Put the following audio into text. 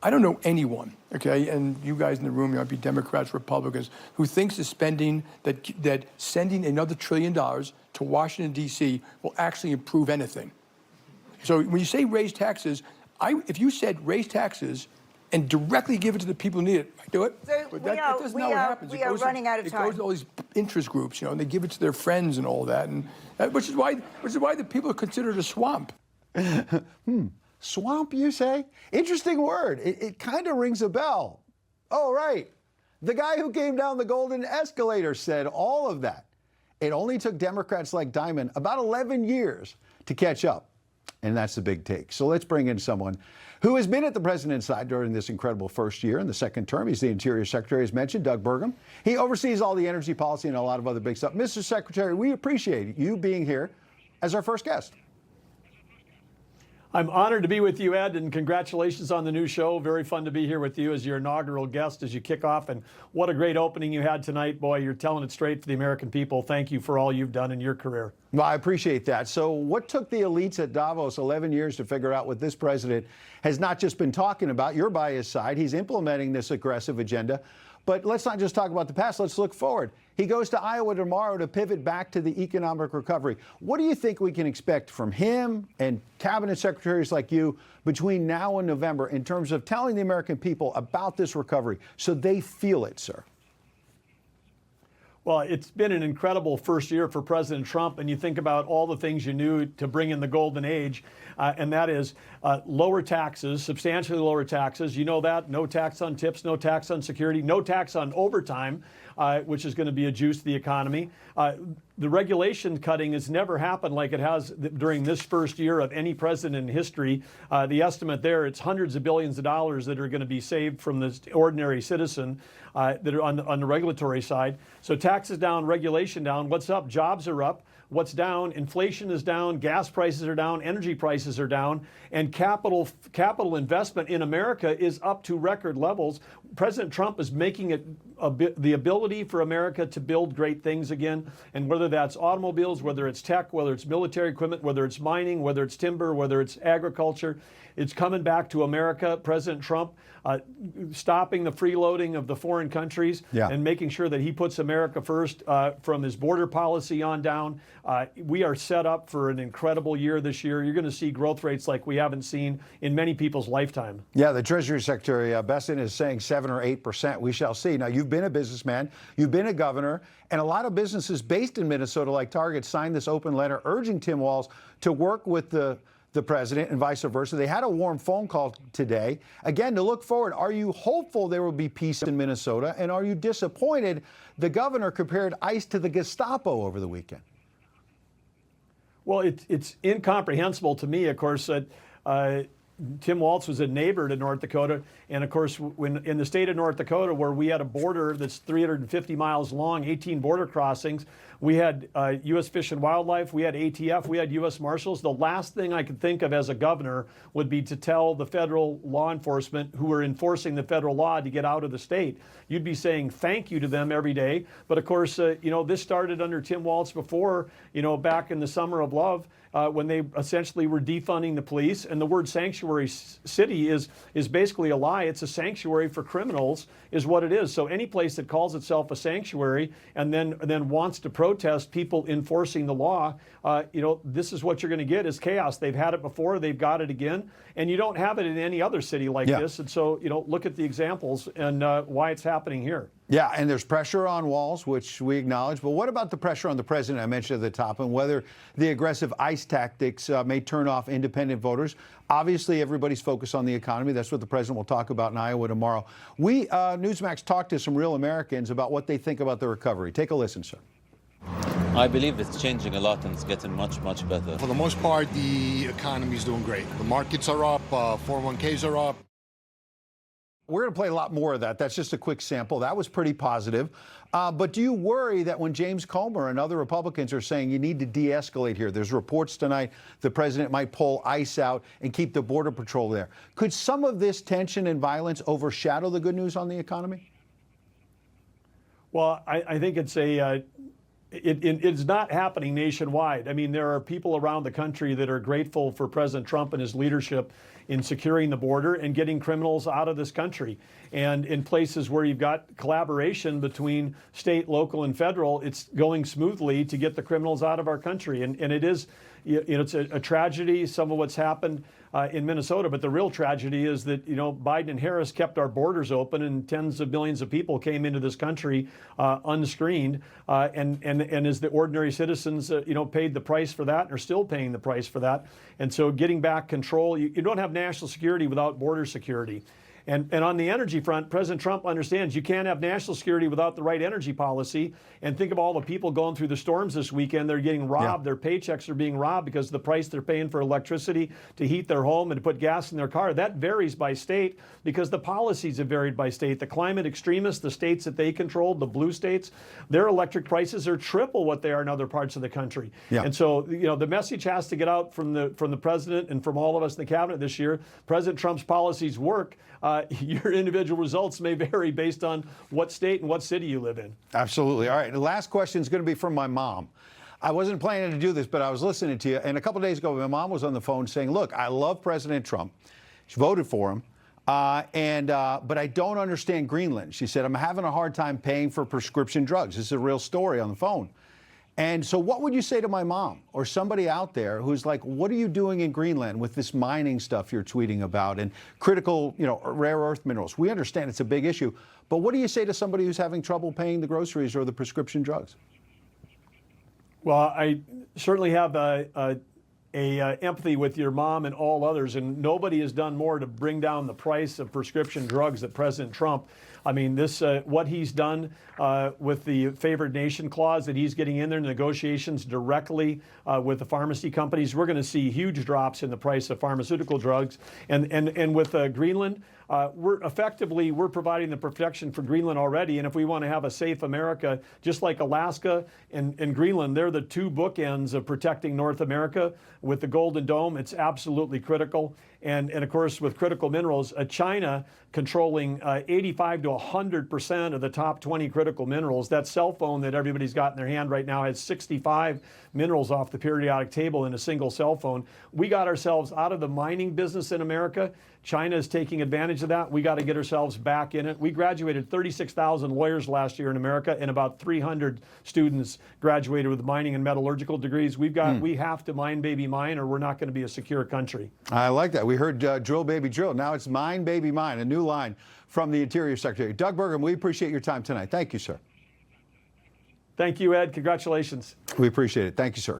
I don't know anyone, okay, and you guys in the room, you might be Democrats, Republicans, who thinks that sending another $1 trillion to Washington, D.C. will actually improve anything. So when you say raise taxes, if you said raise taxes and directly give it to the people who need it, I do it. So but that doesn't know what happens. We are running out of time. It goes to all these interest groups, and they give it to their friends and all that, and which is why the people are considered a swamp. Swamp, you say? Interesting word. It kind of rings a bell. Oh, right. The guy who came down the golden escalator said all of that. It only took Democrats like Diamond about 11 years to catch up. And that's the big take. So let's bring in someone who has been at the president's side during this incredible first year in the second term. He's the Interior Secretary, as mentioned, Doug Burgum. He oversees all the energy policy and a lot of other big stuff. Mr. Secretary, we appreciate you being here as our first guest. I'm honored to be with you, Ed, and congratulations on the new show. Very fun to be here with you as your inaugural guest as you kick off. And what a great opening you had tonight. Boy, you're telling it straight for the American people. Thank you for all you've done in your career. Well, I appreciate that. So what took the elites at Davos 11 years to figure out what this president has not just been talking about? You're by his side. He's implementing this aggressive agenda. But let's not just talk about the past. Let's look forward. He goes to Iowa tomorrow to pivot back to the economic recovery. What do you think we can expect from him and cabinet secretaries like you between now and November in terms of telling the American people about this recovery so they feel it, sir? Well, it's been an incredible first year for President Trump, and you think about all the things you knew to bring in the golden age, and that is lower taxes, substantially lower taxes. You know that, no tax on tips, no tax on security, no tax on overtime, which is going to be a juice to the economy. The regulation cutting has never happened like it has during this first year of any president in history. The estimate there, it's hundreds of billions of dollars that are going to be saved from the ordinary citizen that are on the regulatory side. So taxes down, regulation down. What's up? Jobs are up. What's down? Inflation is down, gas prices are down, energy prices are down, and capital investment in America is up to record levels. President Trump is making it the ability for America to build great things again, and whether that's automobiles, whether it's tech, whether it's military equipment, whether it's mining, whether it's timber, whether it's agriculture, it's coming back to America. President Trump stopping the freeloading of the foreign countries and making sure that he puts America first from his border policy on down. We are set up for an incredible year this year. You're going to see growth rates like we haven't seen in many people's lifetime. Yeah, the Treasury Secretary, Besson, is saying 7 or 8%. We shall see. Now, you've been a businessman, you've been a governor, and a lot of businesses based in Minnesota, like Target, signed this open letter urging Tim Walz to work with the president and vice versa. They had a warm phone call today. Again, to look forward, are you hopeful there will be peace in Minnesota? And are you disappointed the governor compared ICE to the Gestapo over the weekend? Well, it's incomprehensible to me, of course, that Tim Walz was a neighbor to North Dakota. And of course, when in the state of North Dakota, where we had a border that's 350 miles long, 18 border crossings, we had U.S. Fish and Wildlife, we had ATF, we had U.S. Marshals. The last thing I could think of as a governor would be to tell the federal law enforcement who are enforcing the federal law to get out of the state. You'd be saying thank you to them every day. But of course, this started under Tim Walz before, back in the summer of love, when they essentially were defunding the police. And the word sanctuary city is basically a lie. It's a sanctuary for criminals is what it is. So any place that calls itself a sanctuary and then wants to protest people enforcing the law, this is what you're going to get is chaos. They've had it before. They've got it again. And you don't have it in any other city like this. And so, look at the examples and why it's happening here. Yeah, and there's pressure on Walz, which we acknowledge. But what about the pressure on the president I mentioned at the top and whether the aggressive ICE tactics may turn off independent voters? Obviously, everybody's focused on the economy. That's what the president will talk about in Iowa tomorrow. We, Newsmax, talked to some real Americans about what they think about the recovery. Take a listen, sir. I believe it's changing a lot and it's getting much, much better. For the most part, the economy is doing great. The markets are up, 401ks are up. We're going to play a lot more of that. That's just a quick sample. That was pretty positive. But do you worry that when James Comer and other Republicans are saying you need to de-escalate here, there's reports tonight the president might pull ICE out and keep the Border Patrol there. Could some of this tension and violence overshadow the good news on the economy? Well, I think it's It's not happening nationwide. I mean, there are people around the country that are grateful for President Trump and his leadership in securing the border and getting criminals out of this country. And in places where you've got collaboration between state, local, and federal, it's going smoothly to get the criminals out of our country. And it is, it's a tragedy, some of what's happened in Minnesota, but the real tragedy is that, Biden and Harris kept our borders open and tens of millions of people came into this country unscreened. And as the ordinary citizens, paid the price for that and are still paying the price for that. And so getting back control, you don't have national security without border security. And on the energy front, President Trump understands you can't have national security without the right energy policy. And think of all the people going through the storms this weekend. They're getting robbed. Yeah. Their paychecks are being robbed because of the price they're paying for electricity to heat their home and to put gas in their car. That varies by state because the policies have varied by state. The climate extremists, the states that they controlled, the blue states, their electric prices are triple what they are in other parts of the country. Yeah. And so, the message has to get out from the president and from all of us in the cabinet this year. President Trump's policies work. Your individual results may vary based on what state and what city you live in. Absolutely. All right. The last question is going to be from my mom. I wasn't planning to do this, but I was listening to you. And a couple of days ago, my mom was on the phone saying, look, I love President Trump. She voted for him. But I don't understand Greenland. She said, I'm having a hard time paying for prescription drugs. This is a real story on the phone. And so what would you say to my mom or somebody out there who's like, what are you doing in Greenland with this mining stuff you're tweeting about and critical, rare earth minerals? We understand it's a big issue. But what do you say to somebody who's having trouble paying the groceries or the prescription drugs? Well, I certainly have empathy with your mom and all others, and nobody has done more to bring down the price of prescription drugs than President Trump. I mean, what he's done with the favored nation clause, that he's getting in there in negotiations directly with the pharmacy companies, we're going to see huge drops in the price of pharmaceutical drugs. And with Greenland, we're providing the protection for Greenland already. And if we want to have a safe America, just like Alaska and Greenland, they're the two bookends of protecting North America. With the Golden Dome, it's absolutely critical. And of course, with critical minerals, China controlling 85 to 100% of the top 20 critical minerals. That cell phone that everybody's got in their hand right now has 65 minerals off the periodic table in a single cell phone. We got ourselves out of the mining business in America. China is taking advantage of that. We got to get ourselves back in it. We graduated 36,000 lawyers last year in America, and about 300 students graduated with mining and metallurgical degrees. We have to mine, baby, mine, or we're not going to be a secure country. I like that. We heard drill, baby, drill. Now it's mine, baby, mine, a new line from the Interior Secretary. Doug Burgum, we appreciate your time tonight. Thank you, sir. Thank you, Ed. Congratulations. We appreciate it. Thank you, sir.